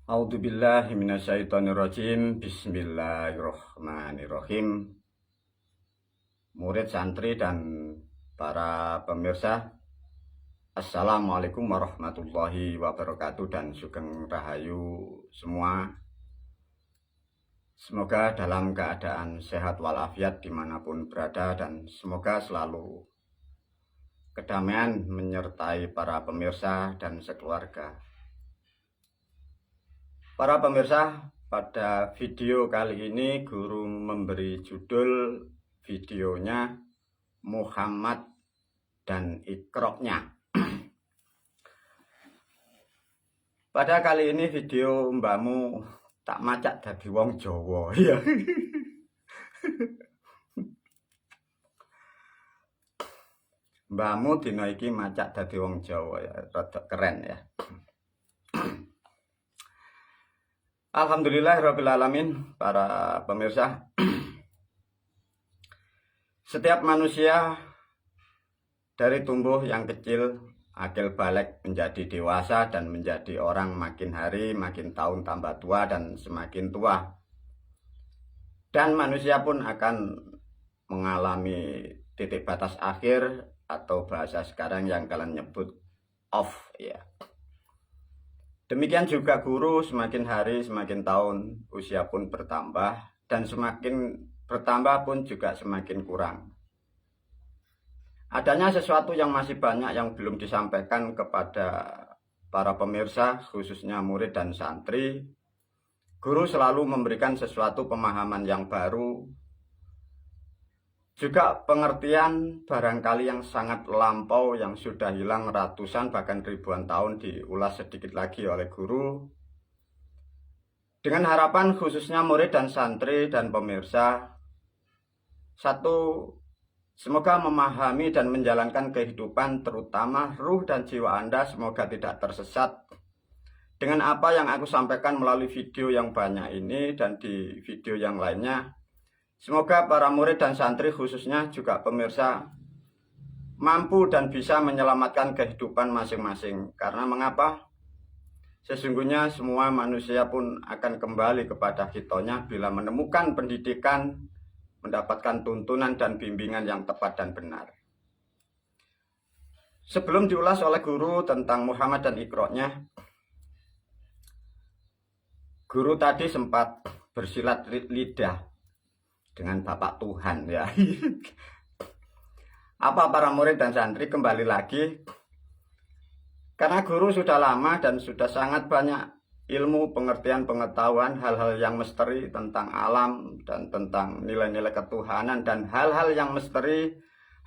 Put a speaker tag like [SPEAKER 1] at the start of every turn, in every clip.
[SPEAKER 1] A'udzubillahi minasyaitonirrajim. Bismillahirrahmanirrahim. Murid santri dan para pemirsa, Assalamualaikum warahmatullahi wabarakatuh dan sugeng rahayu semua. Semoga dalam keadaan sehat walafiat dimanapun berada, dan semoga selalu kedamaian menyertai para pemirsa dan sekeluarga. Para pemirsa, pada video kali ini guru memberi judul videonya Muhammad dan Iqroknya. Pada kali ini video mbakmu tak macak dadi wong Jawa ya. Mbakmu dina iki macak dadi wong Jawa ya, rada keren ya. Alhamdulillahirrabbilalamin. Para pemirsa, setiap manusia dari tumbuh yang kecil, akil balik menjadi dewasa dan menjadi orang, makin hari makin tahun tambah tua dan semakin tua. Dan manusia pun akan mengalami titik batas akhir, atau bahasa sekarang yang kalian nyebut off ya. Demikian juga guru, semakin hari semakin tahun usia pun bertambah, dan semakin bertambah pun juga semakin kurang. Adanya sesuatu yang masih banyak yang belum disampaikan kepada para pemirsa, khususnya murid dan santri. Guru selalu memberikan sesuatu pemahaman yang baru, juga pengertian barangkali yang sangat lampau, yang sudah hilang ratusan bahkan ribuan tahun, diulas sedikit lagi oleh guru. Dengan harapan khususnya murid dan santri dan pemirsa, satu, semoga memahami dan menjalankan kehidupan, terutama ruh dan jiwa Anda, semoga tidak tersesat dengan apa yang aku sampaikan melalui video yang banyak ini dan di video yang lainnya. Semoga para murid dan santri, khususnya juga pemirsa, mampu dan bisa menyelamatkan kehidupan masing-masing. Karena mengapa? Sesungguhnya semua manusia pun akan kembali kepada hitonya bila menemukan pendidikan, mendapatkan tuntunan dan bimbingan yang tepat dan benar. Sebelum diulas oleh guru tentang Muhammad dan Iqroknya, guru tadi sempat bersilat lidah dengan Bapak Tuhan ya. Apa para murid dan santri kembali lagi? Karena guru sudah lama dan sudah sangat banyak ilmu, pengertian, pengetahuan, hal-hal yang misteri tentang alam dan tentang nilai-nilai ketuhanan, dan hal-hal yang misteri,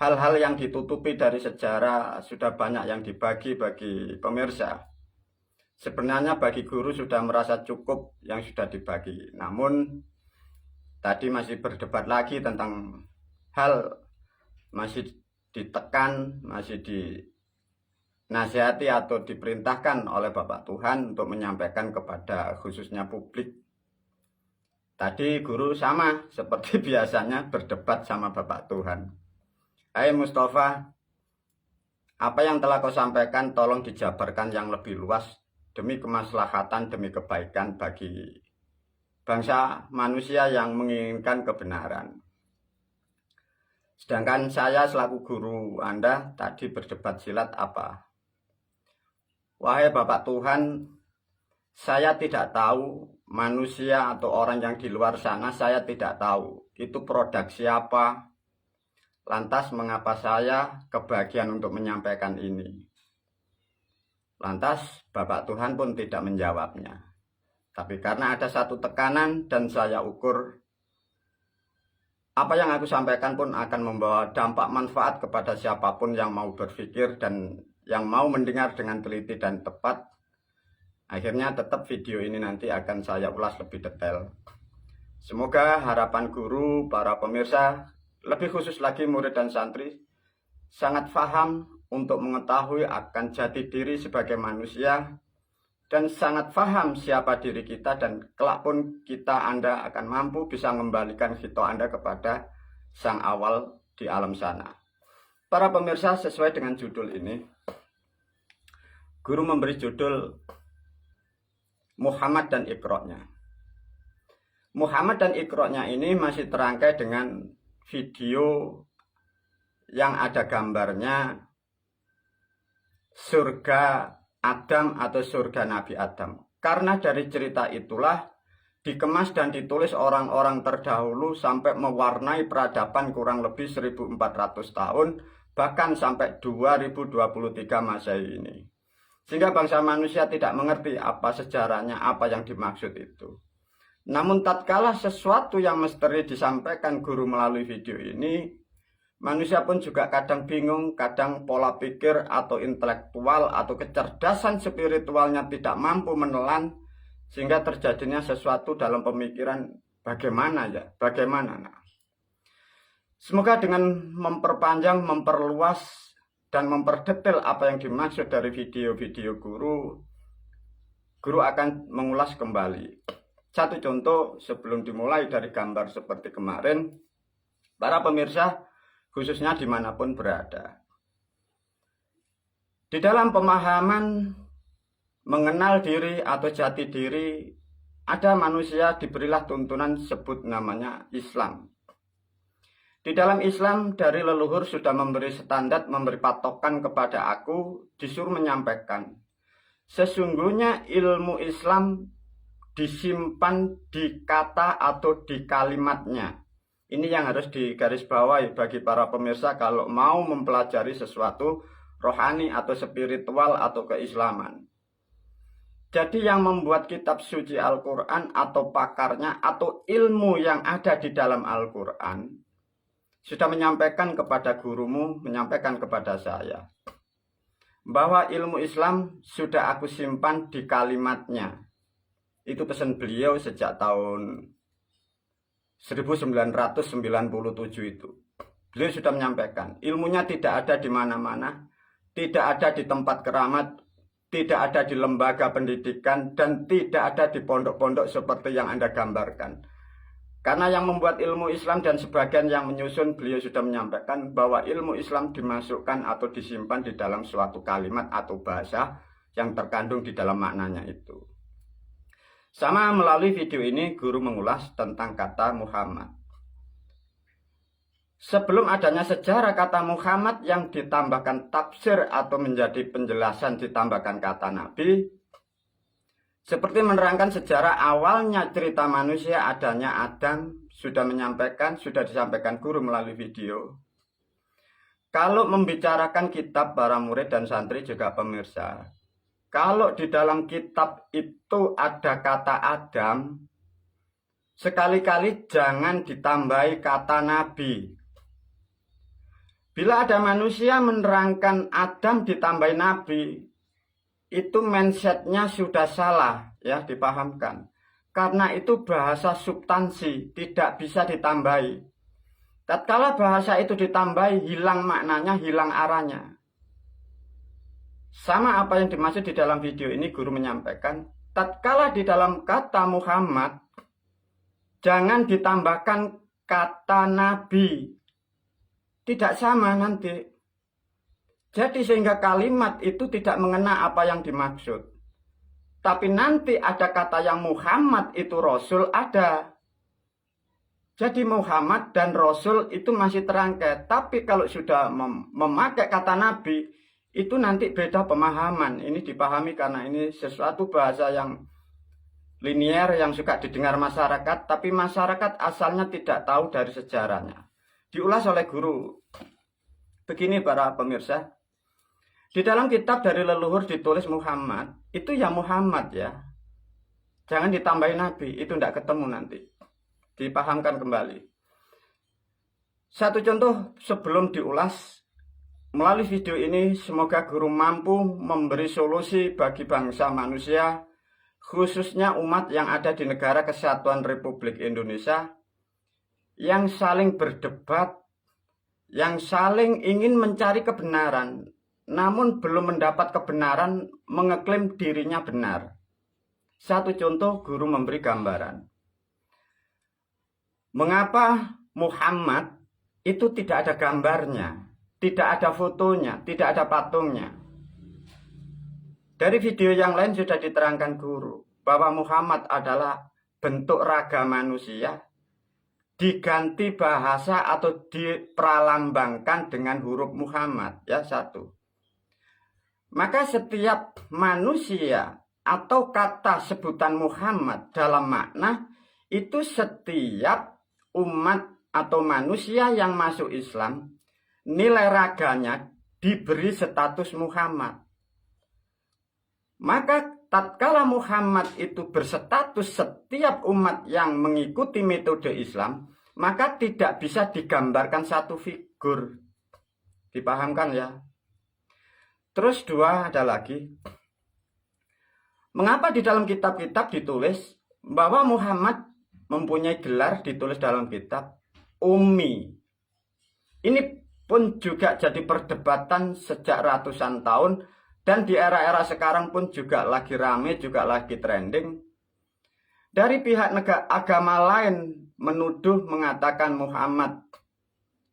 [SPEAKER 1] hal-hal yang ditutupi dari sejarah, sudah banyak yang dibagi bagi pemirsa. Sebenarnya bagi guru sudah merasa cukup yang sudah dibagi. Namun tadi masih berdebat lagi tentang hal, masih ditekan, masih dinasihati atau diperintahkan oleh Bapak Tuhan untuk menyampaikan kepada khususnya publik. Tadi guru sama seperti biasanya berdebat sama Bapak Tuhan. Hai Mustafa, apa yang telah kau sampaikan tolong dijabarkan yang lebih luas demi kemaslahatan, demi kebaikan bagi bangsa manusia yang menginginkan kebenaran. Sedangkan saya selaku guru Anda tadi berdebat silat apa? Wahai Bapak Tuhan, saya tidak tahu manusia atau orang yang di luar sana, saya tidak tahu itu produk siapa. Lantas mengapa saya kebagian untuk menyampaikan ini? Lantas Bapak Tuhan pun tidak menjawabnya. Tapi karena ada satu tekanan dan saya ukur apa yang aku sampaikan pun akan membawa dampak manfaat kepada siapapun yang mau berpikir dan yang mau mendengar dengan teliti dan tepat. Akhirnya tetap video ini nanti akan saya ulas lebih detail. Semoga harapan guru, para pemirsa, lebih khusus lagi murid dan santri, sangat paham untuk mengetahui akan jati diri sebagai manusia, dan sangat paham siapa diri kita, dan kelak pun kita, Anda akan mampu bisa mengembalikan hito Anda kepada sang awal di alam sana. Para pemirsa, sesuai dengan judul ini, guru memberi judul Muhammad dan Iqra-nya. Muhammad dan Iqra-nya ini masih terangkai dengan video yang ada gambarnya surga Adam atau surga Nabi Adam. Karena dari cerita itulah dikemas dan ditulis orang-orang terdahulu sampai mewarnai peradaban kurang lebih 1400 tahun, bahkan sampai 2023 Masehi ini. Sehingga bangsa manusia tidak mengerti apa sejarahnya, apa yang dimaksud itu. Namun tatkala sesuatu yang misteri disampaikan guru melalui video ini, manusia pun juga kadang bingung, kadang pola pikir atau intelektual atau kecerdasan spiritualnya tidak mampu menelan, sehingga terjadinya sesuatu dalam pemikiran bagaimana. Nah, semoga dengan memperpanjang, memperluas, dan memperdetail apa yang dimaksud dari video-video guru akan mengulas kembali. Satu contoh sebelum dimulai dari gambar seperti kemarin, para pemirsa khususnya dimanapun berada. Di dalam pemahaman mengenal diri atau jati diri, ada manusia diberilah tuntunan sebut namanya Islam. Di dalam Islam dari leluhur sudah memberi standar, memberi patokan kepada aku, disuruh menyampaikan. Sesungguhnya ilmu Islam disimpan di kata atau di kalimatnya. Ini yang harus digarisbawahi bagi para pemirsa kalau mau mempelajari sesuatu rohani atau spiritual atau keislaman. Jadi yang membuat kitab suci Al-Quran atau pakarnya atau ilmu yang ada di dalam Al-Quran sudah menyampaikan kepada gurumu, menyampaikan kepada saya bahwa ilmu Islam sudah aku simpan di kalimatnya. Itu pesan beliau sejak tahun 1997 itu. Beliau sudah menyampaikan, ilmunya tidak ada di mana-mana, tidak ada di tempat keramat, tidak ada di lembaga pendidikan, dan tidak ada di pondok-pondok seperti yang Anda gambarkan. Karena yang membuat ilmu Islam dan sebagian yang menyusun, beliau sudah menyampaikan bahwa ilmu Islam dimasukkan atau disimpan di dalam suatu kalimat atau bahasa yang terkandung di dalam maknanya itu. Sama melalui video ini, guru mengulas tentang kata Muhammad. Sebelum adanya sejarah kata Muhammad yang ditambahkan tafsir atau menjadi penjelasan ditambahkan kata Nabi, seperti menerangkan sejarah awalnya cerita manusia adanya Adam, sudah disampaikan guru melalui video. Kalau membicarakan kitab para murid dan santri juga pemirsa, kalau di dalam kitab itu ada kata Adam, sekali-kali jangan ditambahi kata Nabi. Bila ada manusia menerangkan Adam ditambahi Nabi, itu mindsetnya sudah salah, ya, dipahamkan. Karena itu bahasa substansi, tidak bisa ditambahi. Tatkala bahasa itu ditambahi, hilang maknanya, hilang arahnya. Sama apa yang dimaksud di dalam video ini, guru menyampaikan, tatkala di dalam kata Muhammad, jangan ditambahkan kata Nabi. Tidak sama nanti. Jadi sehingga kalimat itu tidak mengena apa yang dimaksud. Tapi nanti ada kata yang Muhammad itu Rasul ada. Jadi Muhammad dan Rasul itu masih terangkai. Tapi kalau sudah memakai kata Nabi, itu nanti beda pemahaman. Ini dipahami karena ini sesuatu bahasa yang linier yang suka didengar masyarakat. Tapi masyarakat asalnya tidak tahu dari sejarahnya. Diulas oleh guru. Begini para pemirsa. Di dalam kitab dari leluhur ditulis Muhammad, itu ya Muhammad ya. Jangan ditambahin Nabi, itu tidak ketemu nanti. Dipahamkan kembali. Satu contoh sebelum diulas, melalui video ini semoga guru mampu memberi solusi bagi bangsa manusia, khususnya umat yang ada di Negara Kesatuan Republik Indonesia, yang saling berdebat, yang saling ingin mencari kebenaran, namun belum mendapat kebenaran, mengeklaim dirinya benar. Satu contoh, guru memberi gambaran. Mengapa Muhammad itu tidak ada gambarnya, tidak ada fotonya, tidak ada patungnya. Dari video yang lain sudah diterangkan guru. bahwa Muhammad adalah bentuk raga manusia, diganti bahasa atau dipralambangkan dengan huruf Muhammad, ya, satu. Maka setiap manusia atau kata sebutan Muhammad dalam makna itu setiap umat atau manusia yang masuk Islam, nilai raganya diberi status Muhammad. Maka tatkala Muhammad itu berstatus setiap umat yang mengikuti metode Islam, maka tidak bisa digambarkan satu figur. Dipahamkan ya? Terus dua, ada lagi. Mengapa di dalam kitab-kitab ditulis bahwa Muhammad mempunyai gelar, ditulis dalam kitab Ummi. Ini pun juga jadi perdebatan sejak ratusan tahun, dan di era-era sekarang pun juga lagi rame, juga lagi trending. Dari pihak negara agama lain menuduh mengatakan Muhammad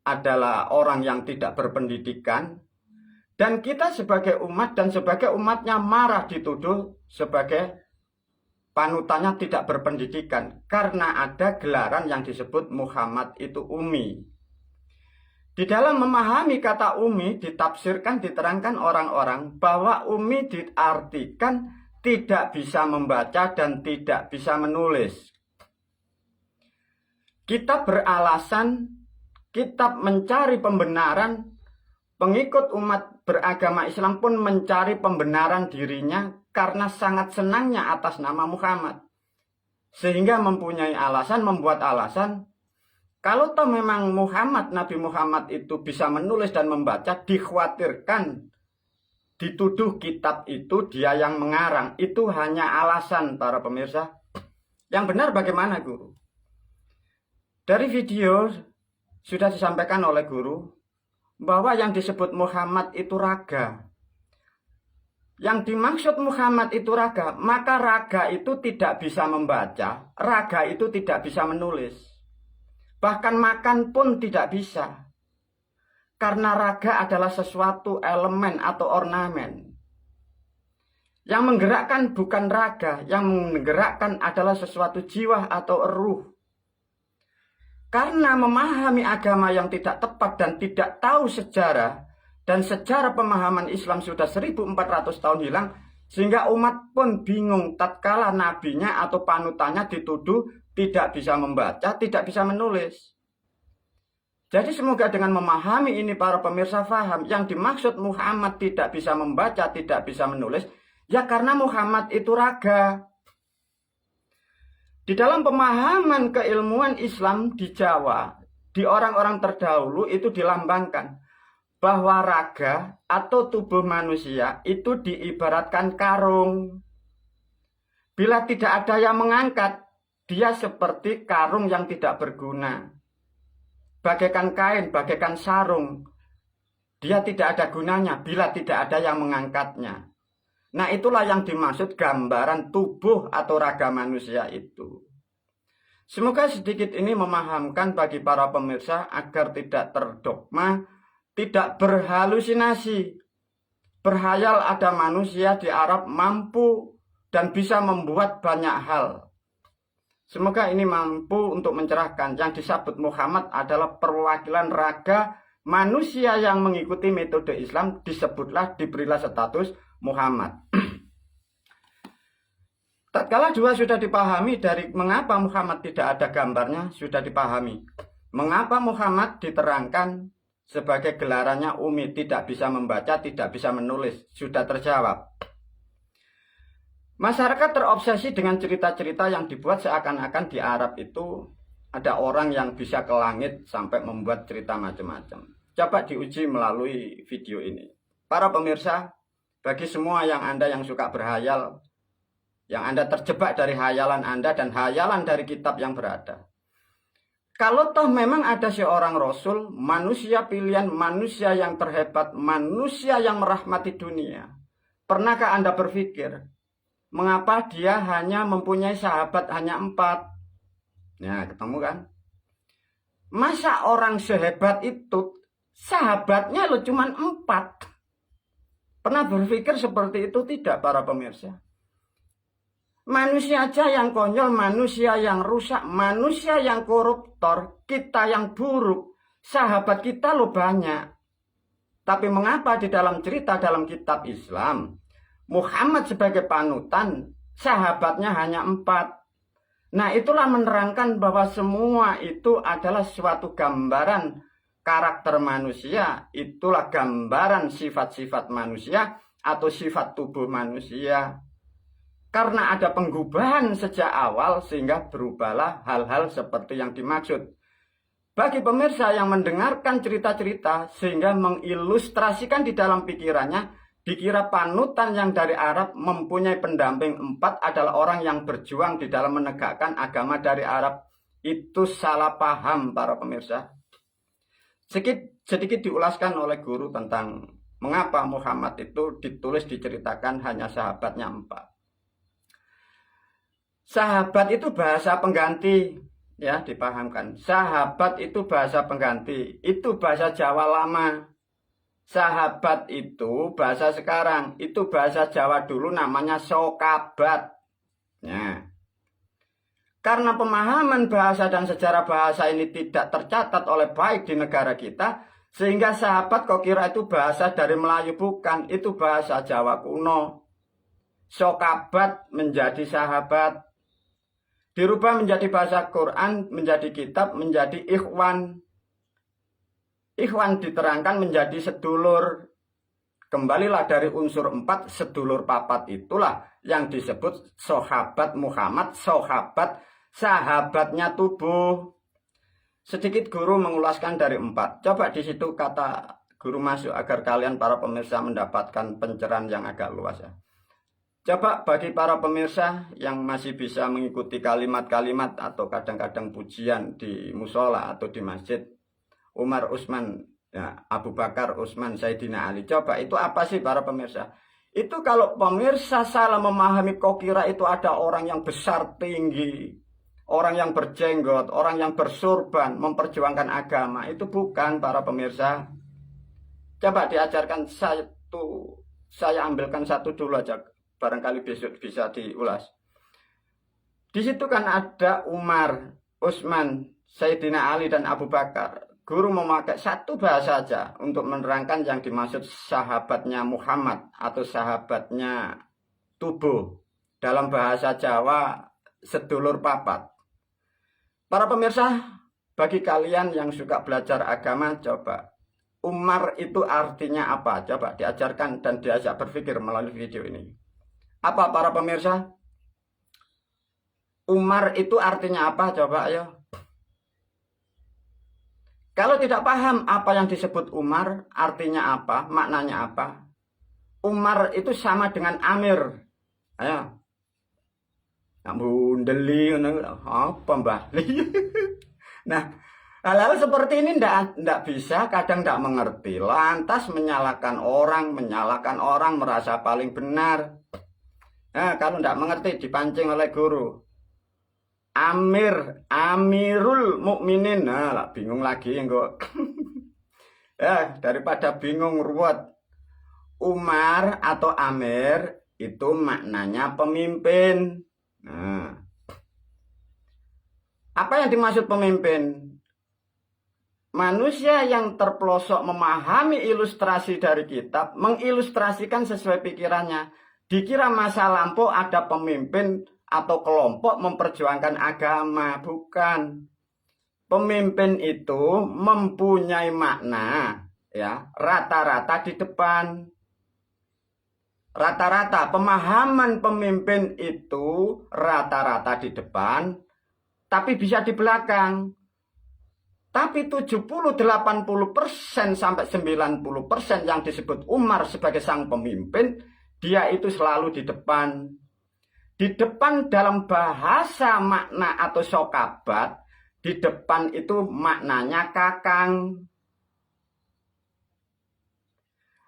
[SPEAKER 1] adalah orang yang tidak berpendidikan, dan kita sebagai umat dan sebagai umatnya marah dituduh sebagai panutannya tidak berpendidikan karena ada gelaran yang disebut Muhammad itu Ummi. Di dalam memahami kata Ummi ditafsirkan, diterangkan orang-orang bahwa Ummi diartikan tidak bisa membaca dan tidak bisa menulis. Kita beralasan, kita mencari pembenaran, pengikut umat beragama Islam pun mencari pembenaran dirinya karena sangat senangnya atas nama Muhammad. Sehingga mempunyai alasan, membuat alasan, kalau toh memang Muhammad, Nabi Muhammad itu bisa menulis dan membaca, dikhawatirkan dituduh kitab itu dia yang mengarang. Itu hanya alasan para pemirsa. Yang benar bagaimana guru? Dari video sudah disampaikan oleh guru bahwa yang disebut Muhammad itu raga. Yang dimaksud Muhammad itu raga, maka raga itu tidak bisa membaca, raga itu tidak bisa menulis. Bahkan makan pun tidak bisa. Karena raga adalah sesuatu elemen atau ornamen. Yang menggerakkan bukan raga, yang menggerakkan adalah sesuatu jiwa atau ruh. Karena memahami agama yang tidak tepat dan tidak tahu sejarah, dan sejarah pemahaman Islam sudah 1400 tahun hilang, sehingga umat pun bingung tatkala nabinya atau panutannya dituduh tidak bisa membaca, tidak bisa menulis. Jadi semoga dengan memahami ini para pemirsa faham, yang dimaksud Muhammad tidak bisa membaca, tidak bisa menulis, ya karena Muhammad itu raga. Di dalam pemahaman keilmuan Islam di Jawa, di orang-orang terdahulu itu dilambangkan bahwa raga atau tubuh manusia itu diibaratkan karung. Bila tidak ada yang mengangkat, dia seperti karung yang tidak berguna. Bagaikan kain, bagaikan sarung. Dia tidak ada gunanya bila tidak ada yang mengangkatnya. Nah, itulah yang dimaksud gambaran tubuh atau raga manusia itu. Semoga sedikit ini memahamkan bagi para pemirsa agar tidak terdogma, tidak berhalusinasi. Berhayal ada manusia di Arab mampu dan bisa membuat banyak hal. Semoga ini mampu untuk mencerahkan. Yang disebut Muhammad adalah perwakilan raga manusia yang mengikuti metode Islam, disebutlah, diberilah status Muhammad. Tatkala dua sudah dipahami dari mengapa Muhammad tidak ada gambarnya, sudah dipahami. Mengapa Muhammad diterangkan sebagai gelarannya Ummi, tidak bisa membaca, tidak bisa menulis, sudah terjawab. Masyarakat terobsesi dengan cerita-cerita yang dibuat seakan-akan di Arab itu ada orang yang bisa ke langit sampai membuat cerita macam-macam. Coba diuji melalui video ini. Para pemirsa, bagi semua Anda yang suka berhayal, yang Anda terjebak dari hayalan Anda dan hayalan dari kitab yang berada. Kalau toh memang ada seorang Rasul, manusia pilihan, manusia yang terhebat, manusia yang merahmati dunia. Pernahkah Anda berpikir, mengapa dia hanya mempunyai sahabat hanya 4? Ya, ketemu kan? Masa orang sehebat itu, sahabatnya lo cuma 4? Pernah berpikir seperti itu tidak para pemirsa? Manusia aja yang konyol, manusia yang rusak, manusia yang koruptor, kita yang buruk. Sahabat kita lo banyak. Tapi mengapa di dalam cerita dalam kitab Islam, Muhammad sebagai panutan, sahabatnya hanya 4. Nah, itulah menerangkan bahwa semua itu adalah suatu gambaran karakter manusia. Itulah gambaran sifat-sifat manusia atau sifat tubuh manusia. Karena ada penggubahan sejak awal sehingga berubahlah hal-hal seperti yang dimaksud. Bagi pemirsa yang mendengarkan cerita-cerita sehingga mengilustrasikan di dalam pikirannya, dikira panutan yang dari Arab mempunyai pendamping 4 adalah orang yang berjuang di dalam menegakkan agama dari Arab. Itu salah paham para pemirsa. Sedikit diulaskan oleh guru tentang mengapa Muhammad itu ditulis diceritakan hanya sahabatnya 4. Sahabat itu bahasa pengganti, ya dipahamkan. Sahabat itu bahasa pengganti, itu bahasa Jawa lama. Sahabat itu bahasa sekarang, itu bahasa Jawa dulu namanya sokabat. Ya. Karena pemahaman bahasa dan sejarah bahasa ini tidak tercatat oleh baik di negara kita, sehingga sahabat kok kira itu bahasa dari Melayu, bukan, itu bahasa Jawa kuno. Sokabat menjadi sahabat. Dirubah menjadi bahasa Quran, menjadi kitab, menjadi ikhwan. Ikhwan diterangkan menjadi sedulur. Kembalilah dari unsur 4, sedulur papat itulah yang disebut sahabat Muhammad, sahabat, sahabatnya tubuh. Sedikit guru mengulaskan dari 4. Coba di situ kata guru masuk agar kalian para pemirsa mendapatkan pencerahan yang agak luas ya. Coba bagi para pemirsa yang masih bisa mengikuti kalimat-kalimat atau kadang-kadang pujian di musola atau di masjid, Umar, Utsman, ya, Abu Bakar, Utsman, Sayyidina Ali. Coba itu apa sih para pemirsa? Itu kalau pemirsa salah memahami, kok kira itu ada orang yang besar tinggi, orang yang berjenggot, orang yang bersurban, memperjuangkan agama. Itu bukan para pemirsa. Coba diajarkan saya ambilkan satu dulu aja. Barangkali besok bisa diulas. Di situ kan ada Umar, Utsman, Sayyidina Ali dan Abu Bakar. Guru memakai satu bahasa saja untuk menerangkan yang dimaksud sahabatnya Muhammad atau sahabatnya tubuh. Dalam bahasa Jawa, sedulur papat. Para pemirsa, bagi kalian yang suka belajar agama, coba. Umar itu artinya apa? Coba diajarkan dan diajak berpikir melalui video ini. Apa para pemirsa? Umar itu artinya apa? Coba ayo. Kalau tidak paham apa yang disebut Umar, artinya apa, maknanya apa? Umar itu sama dengan Amir. Ayo. Nak bundeli, apa mbah? Nah, hal-hal seperti ini tidak bisa, kadang tidak mengerti. Lantas menyalahkan orang, merasa paling benar. Nah, kalau tidak mengerti dipancing oleh guru. Amirul Mukminin. Nah, bingung lagi enggak. Ya, daripada bingung ruwet. Umar atau Amir itu maknanya pemimpin. Nah, apa yang dimaksud pemimpin? Manusia yang terpelosok memahami ilustrasi dari kitab, mengilustrasikan sesuai pikirannya. Dikira masa lampau ada pemimpin atau kelompok memperjuangkan agama. Bukan. Pemimpin itu mempunyai makna, ya, rata-rata di depan. Rata-rata pemahaman pemimpin itu rata-rata di depan, tapi bisa di belakang. Tapi 70-80% sampai 90% yang disebut Umar sebagai sang pemimpin, dia itu selalu di depan. Di depan dalam bahasa makna atau sokabat, di depan itu maknanya kakang.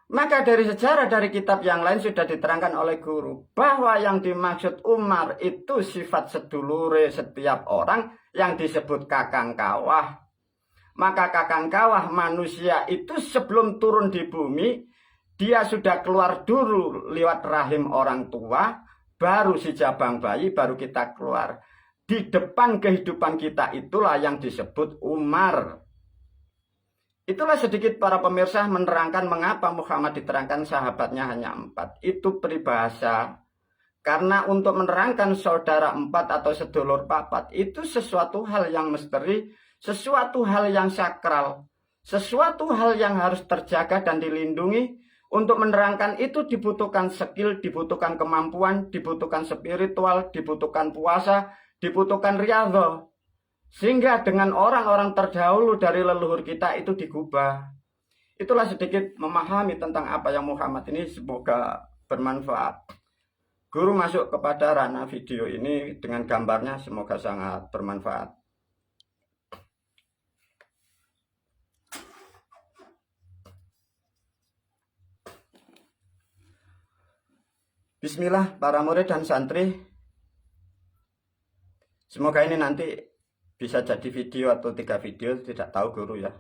[SPEAKER 1] Maka dari sejarah dari kitab yang lain sudah diterangkan oleh guru bahwa yang dimaksud Umar itu sifat sedulure setiap orang yang disebut kakang kawah. Maka kakang kawah manusia itu sebelum turun di bumi, dia sudah keluar dulu lewat rahim orang tua, baru si jabang bayi, baru kita keluar. Di depan kehidupan kita itulah yang disebut Umar. Itulah sedikit para pemirsa menerangkan mengapa Muhammad diterangkan sahabatnya hanya 4. Itu peribahasa. Karena untuk menerangkan saudara 4 atau sedulur 4 itu sesuatu hal yang misteri, sesuatu hal yang sakral, sesuatu hal yang harus terjaga dan dilindungi. Untuk menerangkan itu dibutuhkan skill, dibutuhkan kemampuan, dibutuhkan spiritual, dibutuhkan puasa, dibutuhkan riyadhah. Sehingga dengan orang-orang terdahulu dari leluhur kita itu digubah. Itulah sedikit memahami tentang apa yang Muhammad ini, semoga bermanfaat. Guru masuk kepada ranah video ini dengan gambarnya, semoga sangat bermanfaat. Bismillah para murid dan santri. Semoga ini nanti bisa jadi video atau 3 video, tidak tahu guru ya.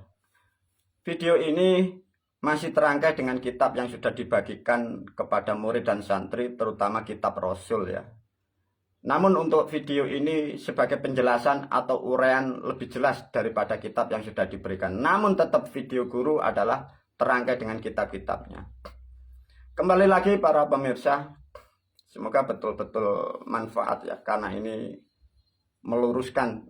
[SPEAKER 1] Video ini masih terangkai dengan kitab yang sudah dibagikan kepada murid dan santri, terutama kitab Rasul ya. Namun untuk video ini sebagai penjelasan atau uraian lebih jelas daripada kitab yang sudah diberikan. Namun tetap video guru adalah terangkai dengan kitab-kitabnya. Kembali lagi para pemirsa, semoga betul-betul manfaat ya, karena ini meluruskan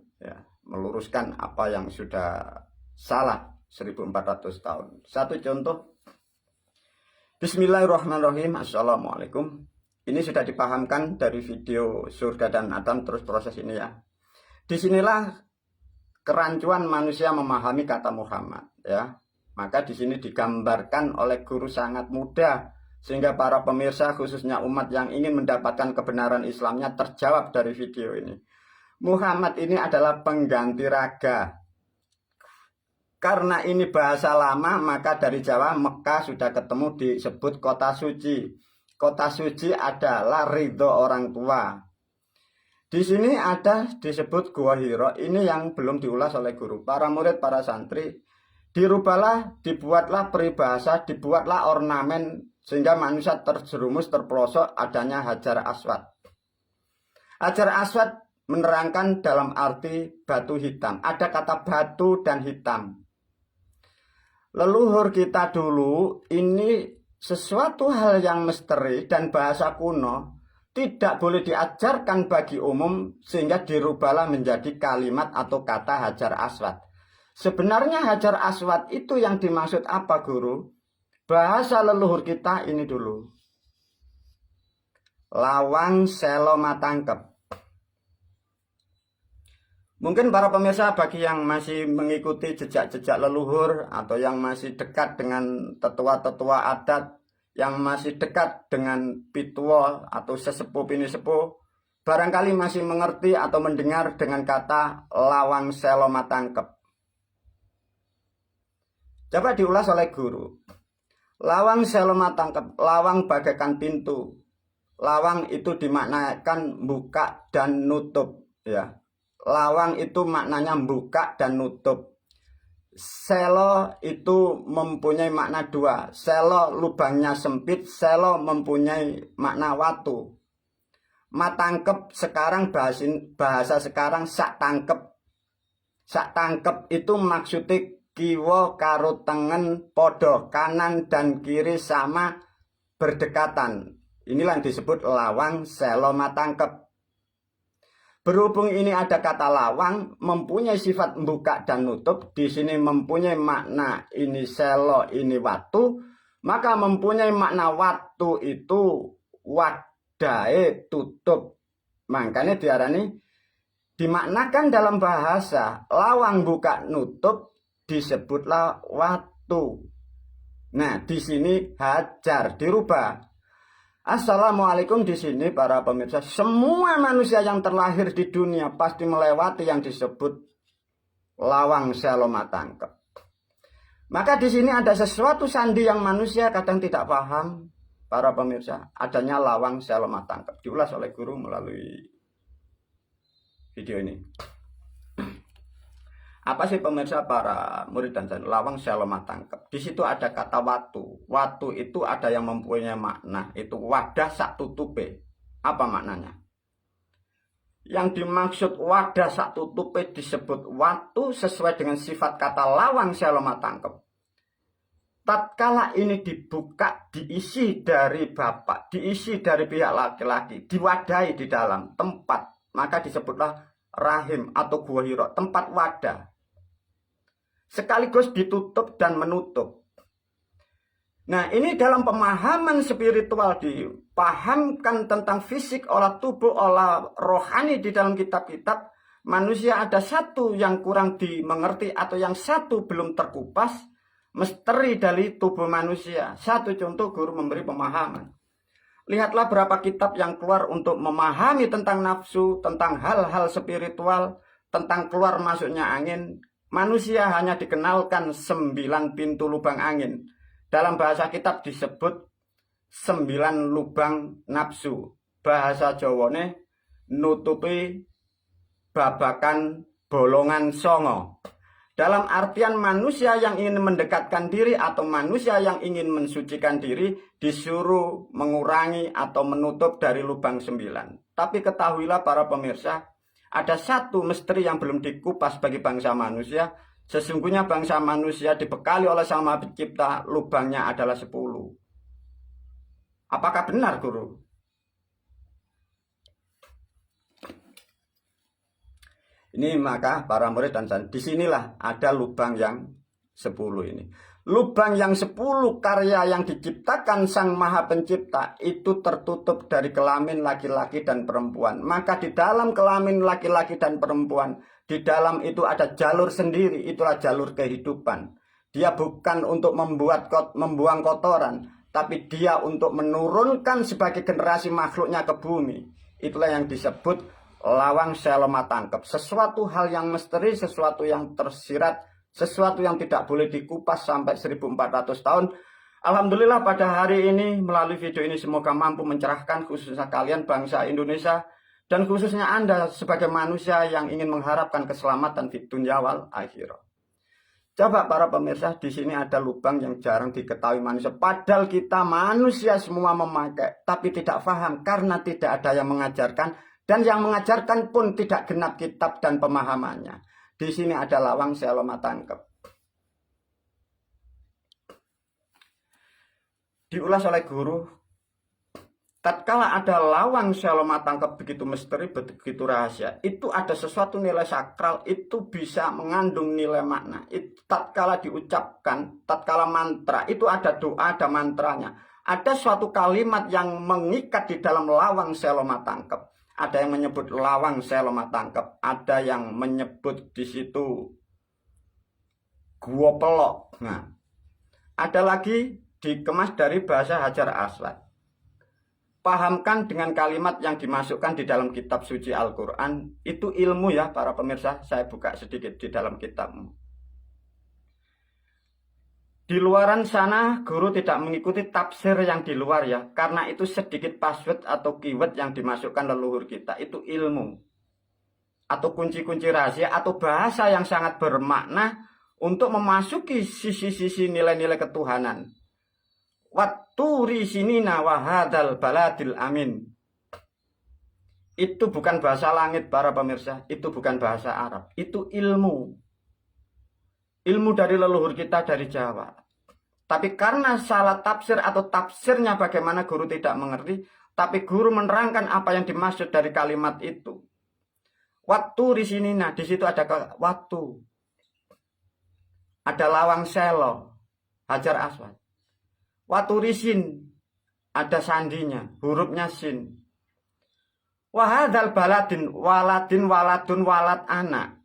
[SPEAKER 1] apa yang sudah salah 1400 tahun. Satu contoh. Bismillahirrahmanirrahim. Assalamualaikum. Ini sudah dipahamkan dari video surga dan Adam, terus proses ini ya. Disinilah kerancuan manusia memahami kata Muhammad ya. Maka di sini digambarkan oleh guru sangat mudah, sehingga para pemirsa khususnya umat yang ingin mendapatkan kebenaran Islamnya terjawab dari video ini. Muhammad ini adalah pengganti raga. Karena ini bahasa lama, maka dari Jawa Mekah sudah ketemu disebut kota suci. Kota suci adalah ridho orang tua. Di sini ada disebut Gua Hira. Ini yang belum diulas oleh guru. Para murid, para santri, dirubahlah, dibuatlah peribahasa, dibuatlah ornamen, sehingga manusia terjerumus, terpelosok adanya Hajar Aswad. Hajar Aswad menerangkan dalam arti batu hitam. Ada kata batu dan hitam. Leluhur kita dulu ini sesuatu hal yang misteri dan bahasa kuno, tidak boleh diajarkan bagi umum, sehingga dirubahlah menjadi kalimat atau kata Hajar Aswad. Sebenarnya Hajar Aswad itu yang dimaksud apa guru? Bahasa leluhur kita ini dulu. Lawang selo matangkep. Mungkin para pemirsa bagi yang masih mengikuti jejak-jejak leluhur atau yang masih dekat dengan tetua-tetua adat, yang masih dekat dengan pituo atau sesepuh bini sepuh, barangkali masih mengerti atau mendengar dengan kata lawang selo matangkep. Coba diulas oleh guru. Lawang selo matangkep, lawang bagaikan pintu. Lawang itu dimaknakan buka dan nutup ya. Lawang itu maknanya buka dan nutup. Selo itu mempunyai makna 2. Selo lubangnya sempit, selo mempunyai makna watu. Matangkep sekarang bahasa sekarang sak tangkep. Sak tangkep itu maksudnya kiwa karo tengen podo, kanan dan kiri sama berdekatan. Inilah yang disebut lawang selo matangkep. Berhubung ini ada kata lawang, mempunyai sifat membuka dan nutup, di sini mempunyai makna ini selo, ini watu, maka mempunyai makna watu itu wadahe tutup. Makanya diarani dimaknakan dalam bahasa lawang buka nutup disebutlah watu. Nah, di sini hajar dirubah. Assalamualaikum di sini para pemirsa, semua manusia yang terlahir di dunia pasti melewati yang disebut lawang selo matangkep. Maka di sini ada sesuatu sandi yang manusia kadang tidak paham, para pemirsa, adanya lawang selo matangkep. Diulas oleh guru melalui video ini. Apa sih pemirsa para murid dan santri? Lawang selo matangkep. Di situ ada kata watu. Watu itu ada yang mempunyai makna. Itu wadah sak tutupe. Apa maknanya? Yang dimaksud wadah sak tutupe disebut watu sesuai dengan sifat kata lawang seloma tangkep. Tatkala ini dibuka, diisi dari bapak, diisi dari pihak laki-laki, diwadahi di dalam tempat, maka disebutlah rahim atau guwahiro, tempat wadah. Sekaligus ditutup dan menutup. Nah, ini dalam pemahaman spiritual dipahamkan tentang fisik olah tubuh, olah rohani di dalam kitab-kitab. Manusia ada satu yang kurang dimengerti atau yang satu belum terkupas, misteri dari tubuh manusia. Satu contoh guru memberi pemahaman. Lihatlah berapa kitab yang keluar untuk memahami tentang nafsu, tentang hal-hal spiritual, tentang keluar masuknya angin. Manusia hanya dikenalkan 9 pintu lubang angin. Dalam bahasa kitab disebut 9 lubang nafsu. Bahasa Jawane nutupi babakan bolongan songo. Dalam artian manusia yang ingin mendekatkan diri atau manusia yang ingin mensucikan diri disuruh mengurangi atau menutup dari lubang 9. Tapi ketahuilah para pemirsa, ada satu misteri yang belum dikupas bagi bangsa manusia. Sesungguhnya bangsa manusia dibekali oleh Sang Maha Pencipta, lubangnya adalah 10. Apakah benar, guru? Ini maka para murid dan santri, disinilah ada lubang yang 10 ini. Lubang yang 10 karya yang diciptakan Sang Maha Pencipta itu tertutup dari kelamin laki-laki dan perempuan. Maka di dalam kelamin laki-laki dan perempuan, di dalam itu ada jalur sendiri, itulah jalur kehidupan. Dia bukan untuk membuang kotoran, tapi dia untuk menurunkan sebagai generasi makhluknya ke bumi. Itulah yang disebut lawang seloma tangkep. Sesuatu hal yang misteri, sesuatu yang tersirat, sesuatu yang tidak boleh dikupas sampai 1400 tahun. Alhamdulillah pada hari ini melalui video ini semoga mampu mencerahkan khususnya kalian bangsa Indonesia dan khususnya Anda sebagai manusia yang ingin mengharapkan keselamatan di dunia wal akhirah. Coba para pemirsa, di sini ada lubang yang jarang diketahui manusia. Padahal kita manusia semua memakai, tapi tidak paham karena tidak ada yang mengajarkan dan yang mengajarkan pun tidak genap kitab dan pemahamannya. Di sini ada lawang seloma tangkep. Diulas oleh guru, tatkala ada lawang seloma tangkep begitu misteri, begitu rahasia, itu ada sesuatu nilai sakral, itu bisa mengandung nilai makna. Itu tatkala diucapkan, tatkala mantra, itu ada doa, ada mantranya. Ada suatu kalimat yang mengikat di dalam lawang seloma tangkep. Ada yang menyebut lawang seloma tangkep, ada yang menyebut di situ gua pelok. Nah, ada lagi dikemas dari bahasa Hajar Aswad. Pahamkan dengan kalimat yang dimasukkan di dalam kitab suci Al-Quran. Itu ilmu ya para pemirsa. Saya buka sedikit di dalam kitabmu. Di luaran sana guru tidak mengikuti tafsir yang di luar ya. Karena itu sedikit password atau keyword yang dimasukkan leluhur kita. Itu ilmu. Atau kunci-kunci rahasia atau bahasa yang sangat bermakna untuk memasuki sisi-sisi nilai-nilai ketuhanan. Watturi sinina wahadal baladil amin. Itu bukan bahasa langit para pemirsa. Itu bukan bahasa Arab. Itu ilmu. Ilmu dari leluhur kita dari Jawa. Tapi karena salah tafsir atau tafsirnya bagaimana guru tidak mengerti. Tapi guru menerangkan apa yang dimaksud dari kalimat itu. Waktu di sini, nah di situ ada waktu. Ada lawang selo, Hajar Aswad. Waktu risin, ada sandinya, hurufnya sin. Wahadal baladin, waladun, walad anak.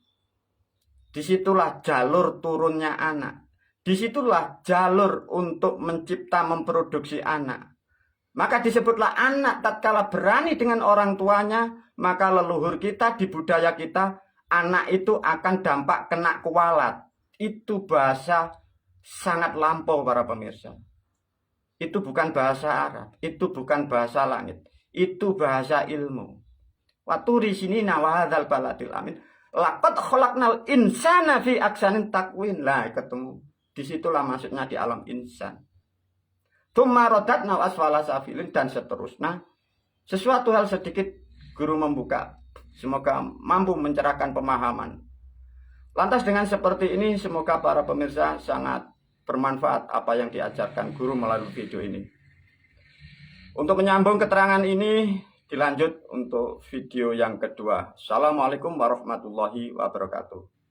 [SPEAKER 1] Disitulah jalur turunnya anak. Disitulah jalur untuk mencipta, memproduksi anak. Maka disebutlah anak tatkala berani dengan orang tuanya, maka leluhur kita di budaya kita, anak itu akan dampak kena kualat. Itu bahasa sangat lampau para pemirsa. Itu bukan bahasa Arab, itu bukan bahasa langit, itu bahasa ilmu. Waktu di sini nawahadzal baladil amin. Laqad khalaqnal insana fi ahsanin taqwim. Lah ketemu. Disitulah maksudnya di alam insan. Tsumma radadna asfala safilin dan seterusnya. sesuatu hal sedikit guru membuka. Semoga mampu mencerahkan pemahaman. Lantas dengan seperti ini, semoga para pemirsa sangat bermanfaat apa yang diajarkan guru melalui video ini. Untuk menyambung keterangan ini, dilanjut untuk video yang kedua. Assalamualaikum warahmatullahi wabarakatuh.